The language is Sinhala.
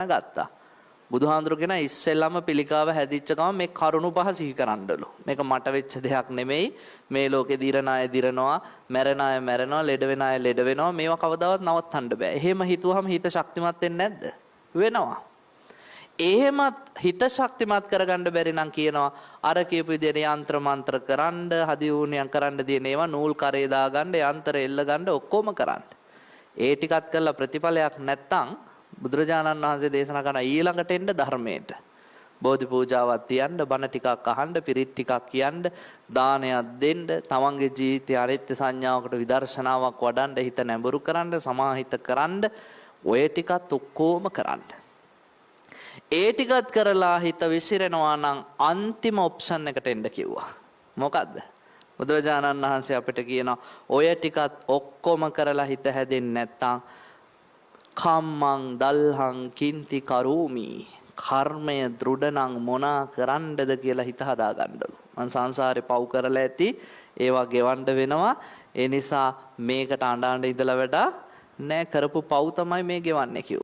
ගත්තා. බුදුහාඳුරු කියන ඉස්සෙල්ලාම පිළිකාව හැදිච්ච ගමන් මේ කරුණු පහ සිහි කරන්නලු. මේක මට වෙච්ච දෙයක් නෙමෙයි. මේ ලෝකේ දිරන අය දිරනවා, මැරෙන අය මැරෙනවා, ලෙඩ වෙන අය ලෙඩ වෙනවා. මේවා කවදාවත් නවත්තන්න බෑ. එහෙම හිතුවහම හිත ශක්තිමත් වෙන්නේ නැද්ද? වෙනවා. එහෙමත් හිත ශක්තිමත් කරගන්න බැරි නම් කියනවා අර කියපු විදිහට යంత్ర මන්ත්‍ර කරන්න, හදිවුණියම් කරන්න තියෙන ඒවා නූල් කරේ දාගන්න, යంత్ర එල්ල ගන්න ඔක්කොම කරන්න. ඒ ටිකත් කළා ප්‍රතිඵලයක් නැත්තම් බුදුරජාණන් වහන්සේ දේශනා කරන ඊළඟට එන්න ධර්මයට. බෝධි පූජාවක් තියන්න, බණ ටිකක් අහන්න, පිරිත් ටිකක් කියන්න, දානයක් දෙන්න, තමන්ගේ ජීවිතය අනිත්‍ය සංඥාවකට විදර්ශනාවක් වඩන්න, හිත නැඹුරු කරන්න, සමාහිත කරන්න, ඔය ටිකත් ඔක්කොම කරන්න. ඒ ටිකත් කරලා හිත විසිරෙනවා නම් අන්තිම ඔප්ෂන් එකට එන්න කිව්වා. මොකද්ද? බුදුරජාණන් වහන්සේ අපිට කියනවා ඔය ටිකත් ඔක්කොම කරලා හිත හැදෙන්නේ නැත්තම් කම්මං දල්හං කින්ති කරූමි, කර්මය දෘඩ නම් මොනා කරන්නද කියලා හිත හදා ගන්නලු. මං සංසාරේ පව් කරලා ඇති, ඒවා ගෙවන්න වෙනවා. ඒ නිසා මේකට අඬ ඉඳලා වැඩ නෑ, කරපු පව් තමයි මේ ගෙවන්නේ කිව්වා.